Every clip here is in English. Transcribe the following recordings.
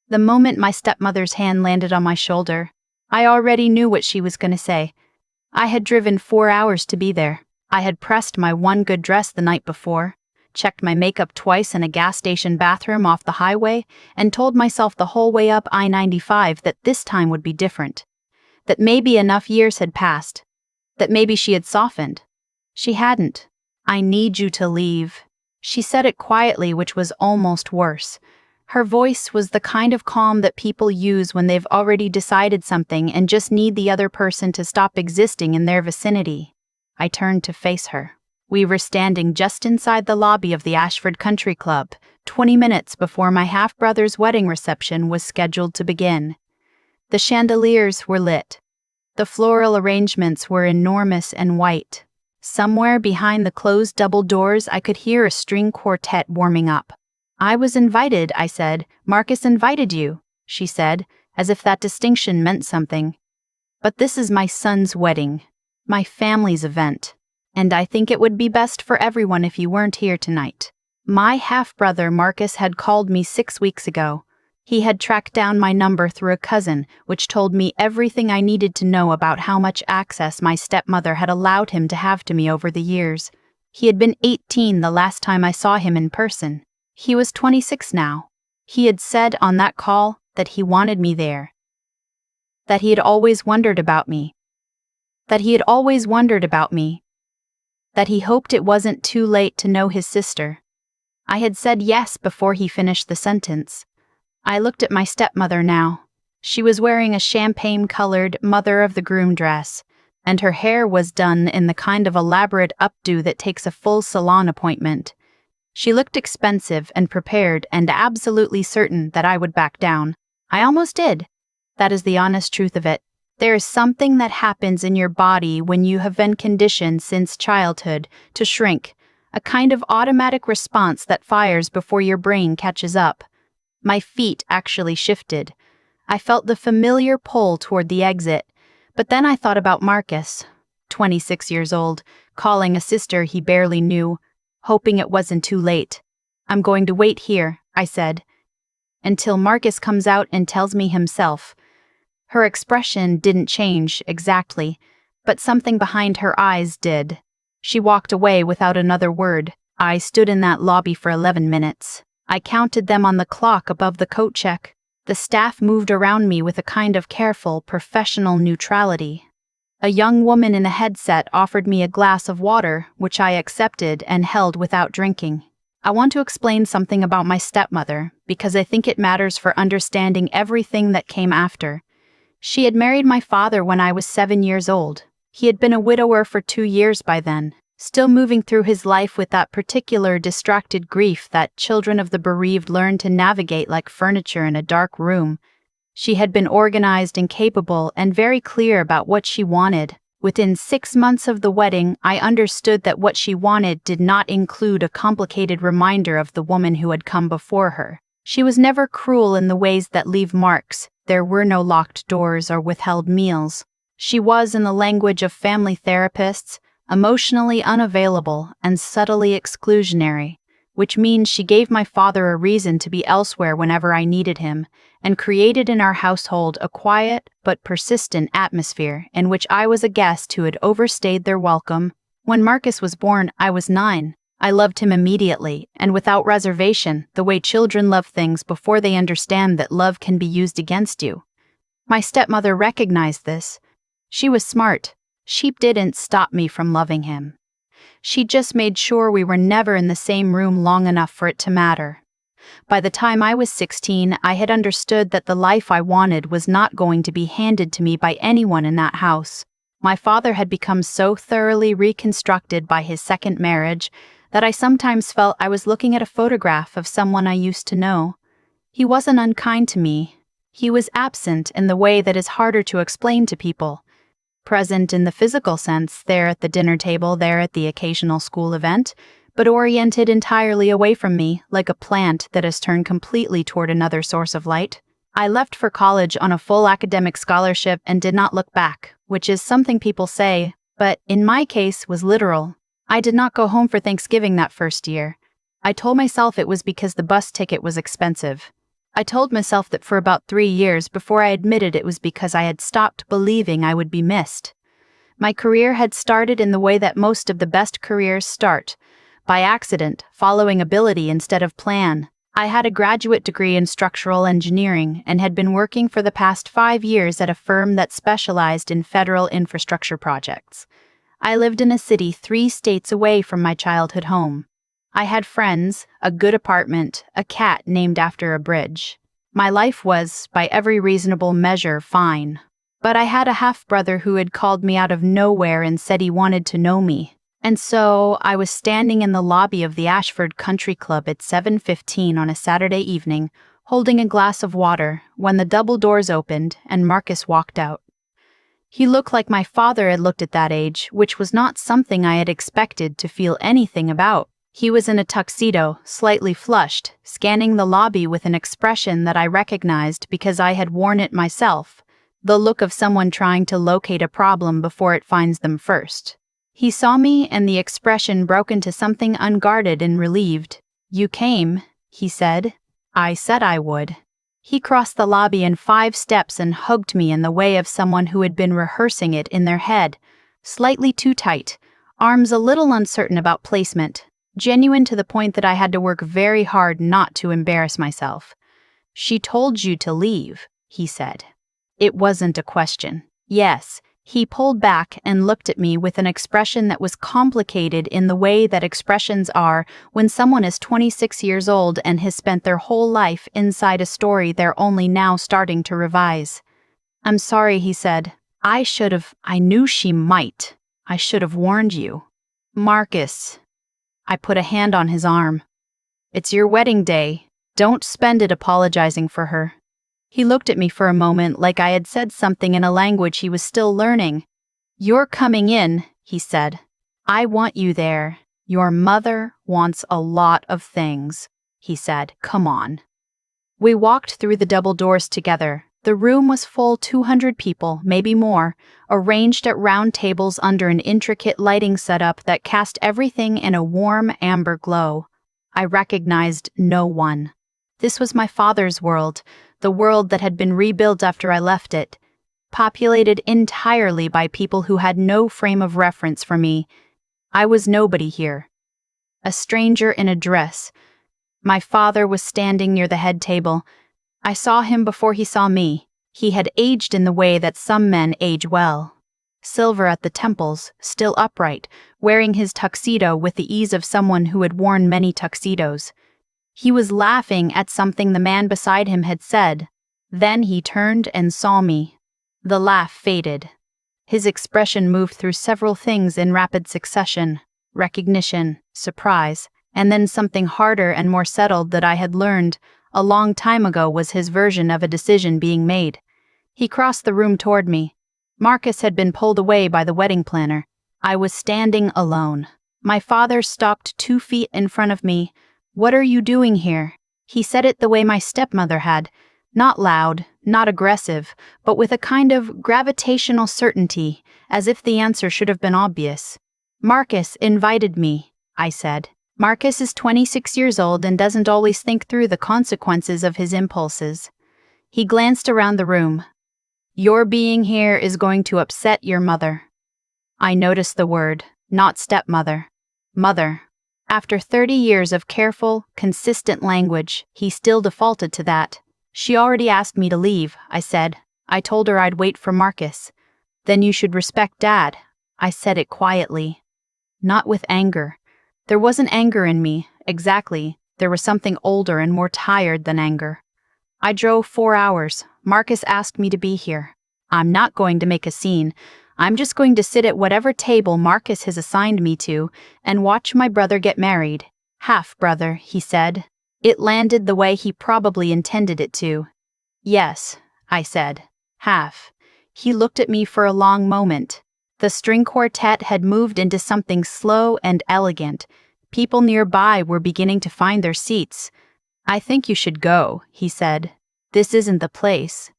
The moment my stepmother's hand landed on my shoulder, I already knew what she was going to say. I had driven 4 hours to be there. I had pressed my one good dress the night before, checked my makeup twice in a gas station bathroom off the highway, and told myself the whole way up I-95 that this time would be different. That maybe enough years had passed. That maybe she had softened. She hadn't. "I need you to leave." She said it quietly, which was almost worse. Her voice was the kind of calm that people use when they've already decided something and just need the other person to stop existing in their vicinity. I turned to face her. We were standing just inside the lobby of the Ashford Country Club, 20 minutes before my half-brother's wedding reception was scheduled to begin. The chandeliers were lit. The floral arrangements were enormous and white. Somewhere behind the closed double doors, I could hear a string quartet warming up. "I was invited," I said. "Marcus invited you," she said, as if that distinction meant something. "But this is my son's wedding, my family's event, and I think it would be best for everyone if you weren't here tonight." My half-brother Marcus had called me 6 weeks ago. He had tracked down my number through a cousin, which told me everything I needed to know about how much access my stepmother had allowed him to have to me over the years. He had been 18 the last time I saw him in person. He was 26 now. He had said on that call that he wanted me there. That he had always wondered about me. That he hoped it wasn't too late to know his sister. I had said yes before he finished the sentence. I looked at my stepmother now. She was wearing a champagne-colored mother of the groom dress, and her hair was done in the kind of elaborate updo that takes a full salon appointment. She looked expensive and prepared and absolutely certain that I would back down. I almost did. That is the honest truth of it. There is something that happens in your body when you have been conditioned since childhood to shrink, a kind of automatic response that fires before your brain catches up. My feet actually shifted. I felt the familiar pull toward the exit, but then I thought about Marcus, 26 years old, calling a sister he barely knew, hoping it wasn't too late. "I'm going to wait here," I said, "until Marcus comes out and tells me himself." Her expression didn't change exactly, but something behind her eyes did. She walked away without another word. I stood in that lobby for 11 minutes. I counted them on the clock above the coat check. The staff moved around me with a kind of careful, professional neutrality. A young woman in a headset offered me a glass of water, which I accepted and held without drinking. I want to explain something about my stepmother, because I think it matters for understanding everything that came after. She had married my father when I was 7 years old. He had been a widower for 2 years by then, still moving through his life with that particular distracted grief that children of the bereaved learn to navigate like furniture in a dark room. She had been organized and capable and very clear about what she wanted. Within 6 months of the wedding, I understood that what she wanted did not include a complicated reminder of the woman who had come before her. She was never cruel in the ways that leave marks. There were no locked doors or withheld meals. She was, in the language of family therapists, emotionally unavailable and subtly exclusionary, which means she gave my father a reason to be elsewhere whenever I needed him, and created in our household a quiet but persistent atmosphere in which I was a guest who had overstayed their welcome. When Marcus was born, I was 9. I loved him immediately, and without reservation, the way children love things before they understand that love can be used against you. My stepmother recognized this. She was smart. She didn't stop me from loving him. She just made sure we were never in the same room long enough for it to matter. By the time I was 16, I had understood that the life I wanted was not going to be handed to me by anyone in that house. My father had become so thoroughly reconstructed by his second marriage that I sometimes felt I was looking at a photograph of someone I used to know. He wasn't unkind to me. He was absent in the way that is harder to explain to people. Present in the physical sense, there at the dinner table, there at the occasional school event, but oriented entirely away from me, like a plant that has turned completely toward another source of light. I left for college on a full academic scholarship and did not look back, which is something people say, but in my case was literal. I did not go home for Thanksgiving that first year. I told myself it was because the bus ticket was expensive. I told myself that for about 3 years before I admitted it was because I had stopped believing I would be missed. My career had started in the way that most of the best careers start, by accident, following ability instead of plan. I had a graduate degree in structural engineering and had been working for the past 5 years at a firm that specialized in federal infrastructure projects. I lived in a city 3 states away from my childhood home. I had friends, a good apartment, a cat named after a bridge. My life was, by every reasonable measure, fine. But I had a half-brother who had called me out of nowhere and said he wanted to know me. And so, I was standing in the lobby of the Ashford Country Club at 7:15 on a Saturday evening, holding a glass of water, when the double doors opened and Marcus walked out. He looked like my father had looked at that age, which was not something I had expected to feel anything about. He was in a tuxedo, slightly flushed, scanning the lobby with an expression that I recognized because I had worn it myself, the look of someone trying to locate a problem before it finds them first. He saw me and the expression broke into something unguarded and relieved. "You came," he said. "I said I would." He crossed the lobby in 5 steps and hugged me in the way of someone who had been rehearsing it in their head, slightly too tight, arms a little uncertain about placement, genuine to the point that I had to work very hard not to embarrass myself. "She told you to leave," he said. It wasn't a question. Yes. He pulled back and looked at me with an expression that was complicated in the way that expressions are when someone is 26 years old and has spent their whole life inside a story they're only now starting to revise. "I'm sorry," he said. I knew she might. I should have warned you." "Marcus." I put a hand on his arm. "It's your wedding day. Don't spend it apologizing for her." He looked at me for a moment like I had said something in a language he was still learning. "You're coming in," he said. "I want you there. Your mother wants a lot of things," he said. "Come on." We walked through the double doors together. The room was full 200 people, maybe more, arranged at round tables under an intricate lighting setup that cast everything in a warm amber glow. I recognized no one. This was my father's world, the world that had been rebuilt after I left it, populated entirely by people who had no frame of reference for me. I was nobody here. A stranger in a dress. My father was standing near the head table. I saw him before he saw me. He had aged in the way that some men age well. Silver at the temples, still upright, wearing his tuxedo with the ease of someone who had worn many tuxedos. He was laughing at something the man beside him had said. Then he turned and saw me. The laugh faded. His expression moved through several things in rapid succession: recognition, surprise, and then something harder and more settled that I had learned a long time ago was his version of a decision being made. He crossed the room toward me. Marcus had been pulled away by the wedding planner. I was standing alone. My father stopped 2 feet in front of me. "What are you doing here?" He said it the way my stepmother had, not loud, not aggressive, but with a kind of gravitational certainty, as if the answer should have been obvious. "Marcus invited me," I said. Marcus is 26 years old and doesn't always think through the consequences of his impulses. He glanced around the room. "Your being here is going to upset your mother." I noticed the word, not stepmother. Mother. After 30 years of careful, consistent language, he still defaulted to that. "She already asked me to leave," I said. "I told her I'd wait for Marcus." "Then you should respect Dad." I said it quietly. Not with anger. There wasn't anger in me, exactly. There was something older and more tired than anger. "I drove 4 hours. Marcus asked me to be here. I'm not going to make a scene. I'm just going to sit at whatever table Marcus has assigned me to and watch my brother get married. Half-brother," he said. It landed the way he probably intended it to. "Yes," I said. "Half." He looked at me for a long moment. The string quartet had moved into something slow and elegant. People nearby were beginning to find their seats. "I think you should go," he said. "This isn't the place."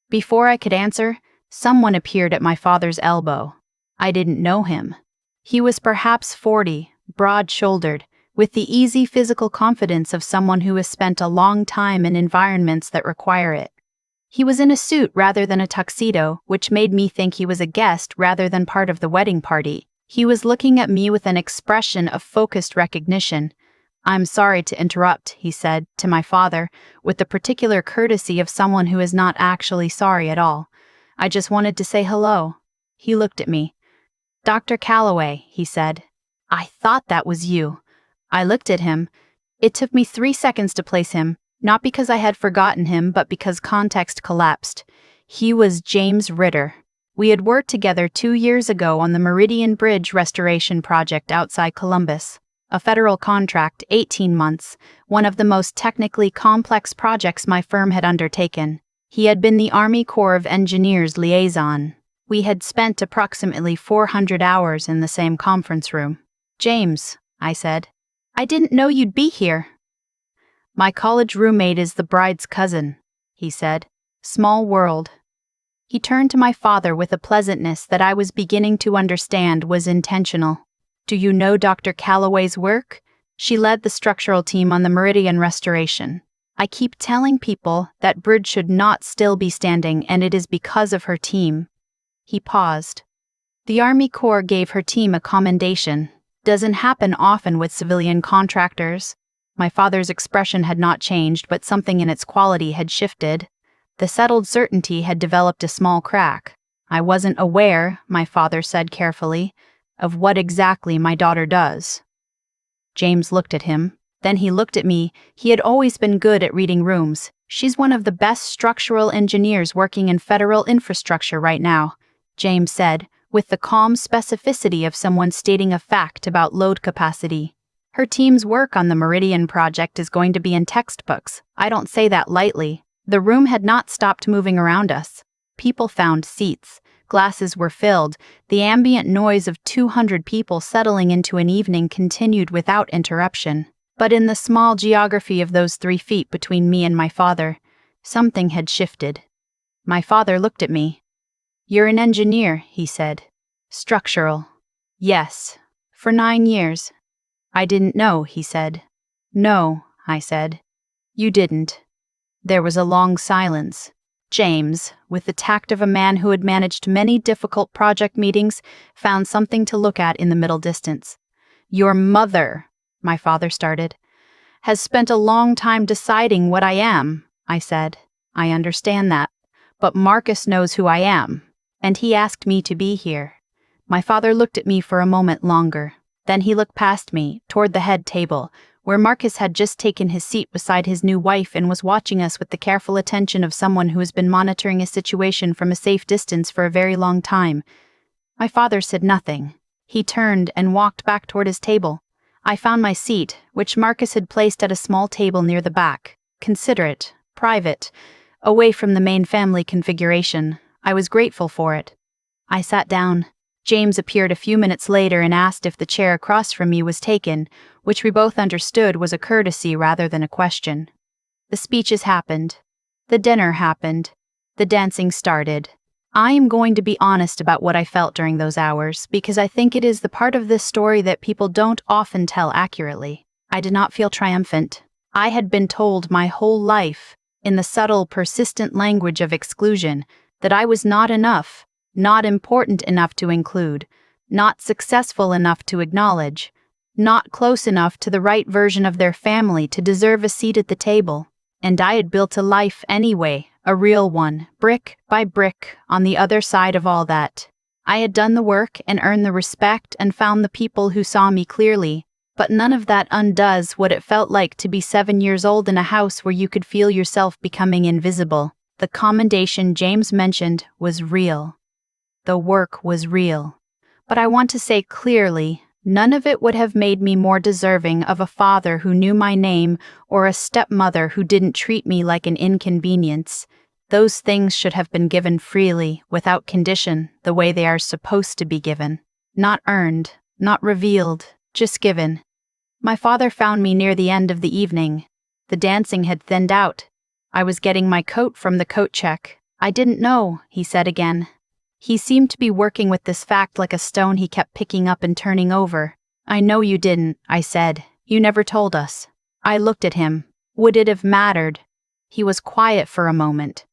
Before I could answer, someone appeared at my father's elbow. I didn't know him. He was perhaps 40, broad-shouldered, with the easy physical confidence of someone who has spent a long time in environments that require it. He was in a suit rather than a tuxedo, which made me think he was a guest rather than part of the wedding party. He was looking at me with an expression of focused recognition. "I'm sorry to interrupt," he said to my father, with the particular courtesy of someone who is not actually sorry at all. "I just wanted to say hello." He looked at me. "Dr. Calloway," he said. "I thought that was you." I looked at him. It took me 3 seconds to place him, not because I had forgotten him, but because context collapsed. He was James Ritter. We had worked together 2 years ago on the Meridian Bridge restoration project outside Columbus. A federal contract, 18 months, one of the most technically complex projects my firm had undertaken. He had been the Army Corps of Engineers liaison. We had spent approximately 400 hours in the same conference room. "James," I said, "I didn't know you'd be here." "My college roommate is the bride's cousin," he said. "Small world." He turned to my father with a pleasantness that I was beginning to understand was intentional. "Do you know Dr. Calloway's work? She led the structural team on the Meridian restoration. I keep telling people that bridge should not still be standing, and it is because of her team." He paused. "The Army Corps gave her team a commendation. Doesn't happen often with civilian contractors." My father's expression had not changed, but something in its quality had shifted. The settled certainty had developed a small crack. "I wasn't aware," my father said carefully, "of what exactly my daughter does." James looked at him. Then he looked at me. He had always been good at reading rooms. "She's one of the best structural engineers working in federal infrastructure right now," James said, with the calm specificity of someone stating a fact about load capacity. "Her team's work on the Meridian project is going to be in textbooks. I don't say that lightly." The room had not stopped moving around us. People found seats. Glasses were filled. The ambient noise of 200 people settling into an evening continued without interruption. But in the small geography of those 3 feet between me and my father, something had shifted. My father looked at me. "You're an engineer," he said. "Structural." "Yes. For 9 years." "I didn't know," he said. "No," I said. "You didn't." There was a long silence. James, with the tact of a man who had managed many difficult project meetings, found something to look at in the middle distance. "Your mother," my father started, "has spent a long time deciding what I am," I said. "I understand that. But Marcus knows who I am, and he asked me to be here." My father looked at me for a moment longer. Then he looked past me, toward the head table, where Marcus had just taken his seat beside his new wife and was watching us with the careful attention of someone who has been monitoring a situation from a safe distance for a very long time. My father said nothing. He turned and walked back toward his table. I found my seat, which Marcus had placed at a small table near the back, considerate, private, away from the main family configuration. I was grateful for it. I sat down. James appeared a few minutes later and asked if the chair across from me was taken, which we both understood was a courtesy rather than a question. The speeches happened. The dinner happened. The dancing started. I am going to be honest about what I felt during those hours, because I think it is the part of this story that people don't often tell accurately. I did not feel triumphant. I had been told my whole life, in the subtle, persistent language of exclusion, that I was not enough. Not important enough to include, not successful enough to acknowledge, not close enough to the right version of their family to deserve a seat at the table. And I had built a life anyway, a real one, brick by brick, on the other side of all that. I had done the work and earned the respect and found the people who saw me clearly, but none of that undoes what it felt like to be 7 years old in a house where you could feel yourself becoming invisible. The commendation James mentioned was real. The work was real. But I want to say clearly, none of it would have made me more deserving of a father who knew my name or a stepmother who didn't treat me like an inconvenience. Those things should have been given freely, without condition, the way they are supposed to be given. Not earned, not revealed, just given. My father found me near the end of the evening. The dancing had thinned out. I was getting my coat from the coat check. "I didn't know," he said again. He seemed to be working with this fact like a stone he kept picking up and turning over. "I know you didn't," I said. You never told us. I looked at him. Would it have mattered? He was quiet for a moment.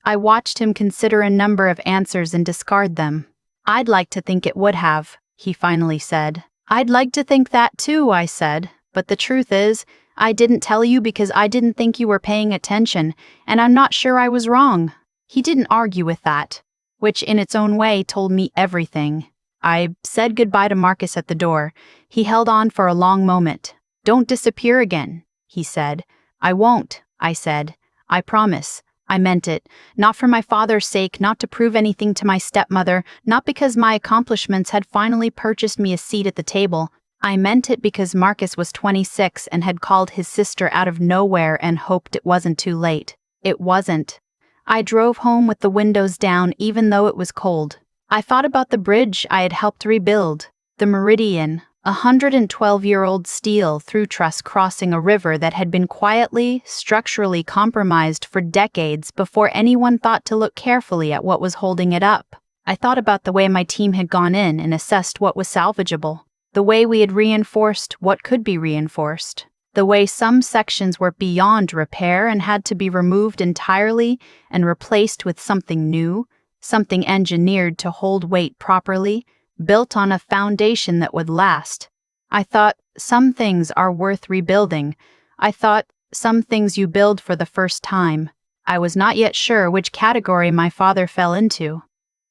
I watched him consider a number of answers and discard them. I'd like to think it would have, he finally said. I'd like to think that too, I said. But the truth is, I didn't tell you because I didn't think you were paying attention, and I'm not sure I was wrong. He didn't argue with that, which in its own way told me everything. I said goodbye to Marcus at the door. He held on for a long moment. Don't disappear again, he said. I won't, I said. I promise. I meant it. Not for my father's sake, not to prove anything to my stepmother, not because my accomplishments had finally purchased me a seat at the table. I meant it because Marcus was 26 and had called his sister out of nowhere and hoped it wasn't too late. It wasn't. I drove home with the windows down even though it was cold. I thought about the bridge I had helped rebuild, the Meridian, 112-year-old steel through truss crossing a river that had been quietly, structurally compromised for decades before anyone thought to look carefully at what was holding it up. I thought about the way my team had gone in and assessed what was salvageable, the way we had reinforced what could be reinforced, the way some sections were beyond repair and had to be removed entirely and replaced with something new, something engineered to hold weight properly, built on a foundation that would last. I thought, some things are worth rebuilding. I thought, some things you build for the first time. I was not yet sure which category my father fell into.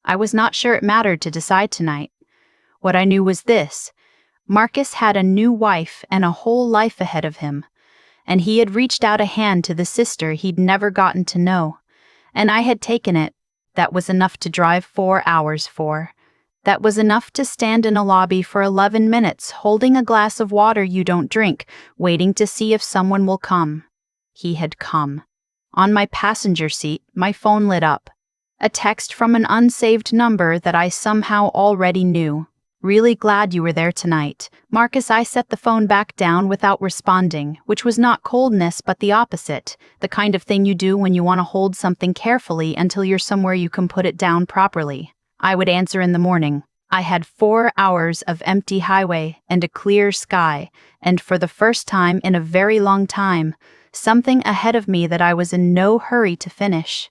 I was not sure it mattered to decide tonight. What I knew was this: Marcus had a new wife and a whole life ahead of him, and he had reached out a hand to the sister he'd never gotten to know, and I had taken it. That was enough to drive 4 hours for. That was enough to stand in a lobby for 11 minutes holding a glass of water you don't drink, waiting to see if someone will come. He had come. On my passenger seat, my phone lit up. A text from an unsaved number that I somehow already knew. Really glad you were there tonight. Marcus, I set the phone back down without responding, which was not coldness but the opposite, the kind of thing you do when you want to hold something carefully until you're somewhere you can put it down properly. I would answer in the morning. I had 4 hours of empty highway and a clear sky, and for the first time in a very long time, something ahead of me that I was in no hurry to finish.